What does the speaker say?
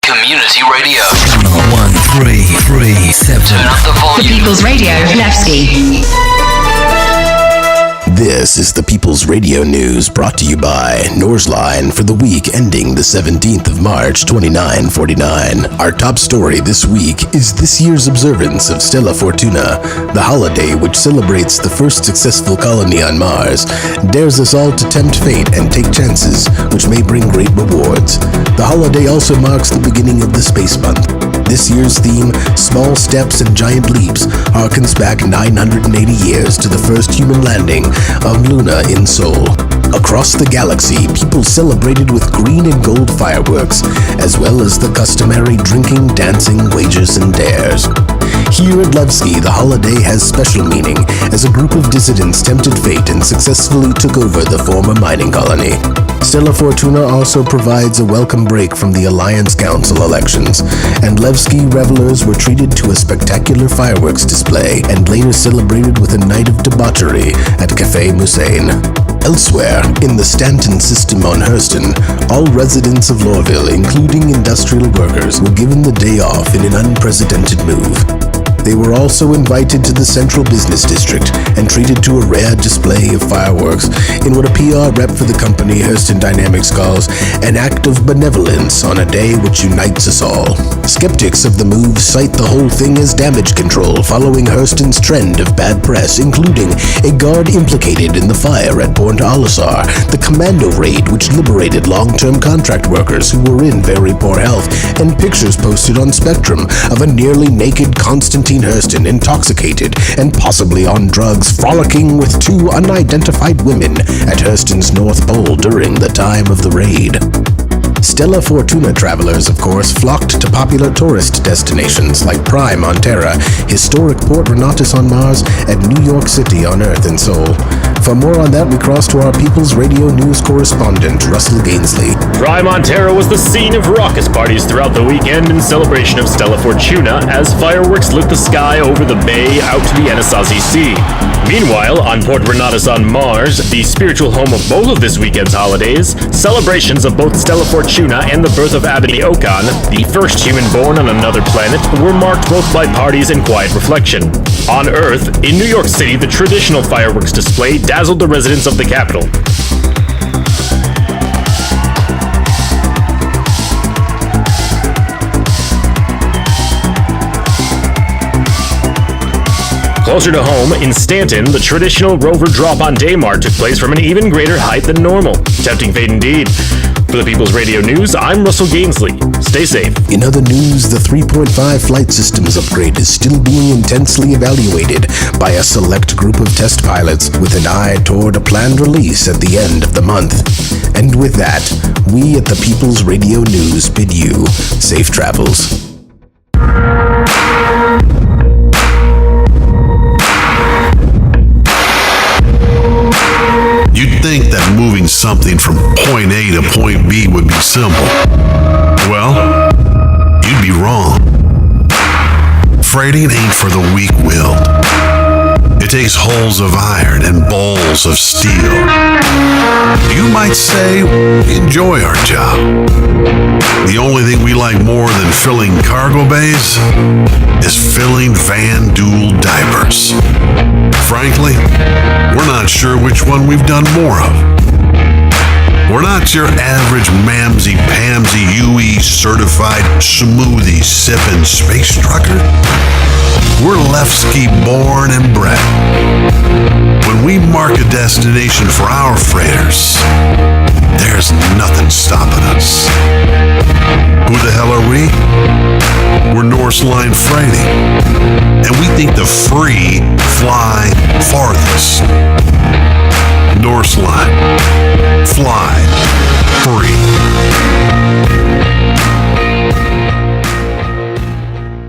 Community Radio. 1337. Turn up the volume. The People's Radio, Nevsky. This is the People's Radio News, brought to you by Norsline for the week ending the 17th of March, 2949. Our top story this week is this year's observance of Stella Fortuna, the holiday which celebrates the first successful colony on Mars, dares us all to tempt fate and take chances, which may bring great rewards. The holiday also marks the beginning of the Space Month. This year's theme, Small Steps and Giant Leaps, harkens back 980 years to the first human landing of Luna in Seoul. Across the galaxy, people celebrated with green and gold fireworks, as well as the customary drinking, dancing, wagers, and dares. Here at Levski, the holiday has special meaning, as a group of dissidents tempted fate and successfully took over the former mining colony. Stella Fortuna also provides a welcome break from the Alliance Council elections, and Levski revelers were treated to a spectacular fireworks display and later celebrated with a night of debauchery at Café Musain. Elsewhere, in the Stanton system on Hurston, all residents of Lorville, including industrial workers, were given the day off in an unprecedented move. They were also invited to the Central Business District and treated to a rare display of fireworks in what a PR rep for the company, Hurston Dynamics, calls an act of benevolence on a day which unites us all. Skeptics of the move cite the whole thing as damage control, following Hurston's trend of bad press, including a guard implicated in the fire at Port Olisar, the commando raid which liberated long-term contract workers who were in very poor health, and pictures posted on Spectrum of a nearly naked Constantine Hurston, intoxicated and possibly on drugs, frolicking with two unidentified women at Hurston's North Pole during the time of the raid. Stella Fortuna travelers, of course, flocked to popular tourist destinations like Prime on Terra, historic Port Renatus on Mars, and New York City on Earth and Seoul. For more on that, we cross to our People's Radio News correspondent, Russell Gainsley. Prime on Terra was the scene of raucous parties throughout the weekend in celebration of Stella Fortuna as fireworks lit the sky over the bay out to the Anasazi Sea. Meanwhile, on Port Renatus on Mars, the spiritual home of both of this weekend's holidays, celebrations of both Stella Fortuna and the birth of Abini Okan, the first human born on another planet, were marked both by parties and quiet reflection. On Earth, in New York City, the traditional fireworks display dazzled the residents of the capital. Closer to home, in Stanton, the traditional rover drop on Daymar took place from an even greater height than normal. Tempting fate indeed. For the People's Radio News, I'm Russell Gainsley. Stay safe. In other news, the 3.5 flight systems upgrade is still being intensely evaluated by a select group of test pilots with an eye toward a planned release at the end of the month. And with that, we at the People's Radio News bid you safe travels. You'd think that moving something from point A to point B would be simple. Well, you'd be wrong. Freighting ain't for the weak-willed. It takes hulls of iron and bowls of steel. You might say we enjoy our job. The only thing we like more than filling cargo bays is filling Van Duel diapers. Frankly, we're not sure which one we've done more of. We're not your average mamsy-pamsy UE certified smoothie sipping space trucker. We're Levski born and bred. When we mark a destination for our freighters, there's nothing stopping us. Who the hell are we? We're Norseline Freighting, and we think the free fly farthest.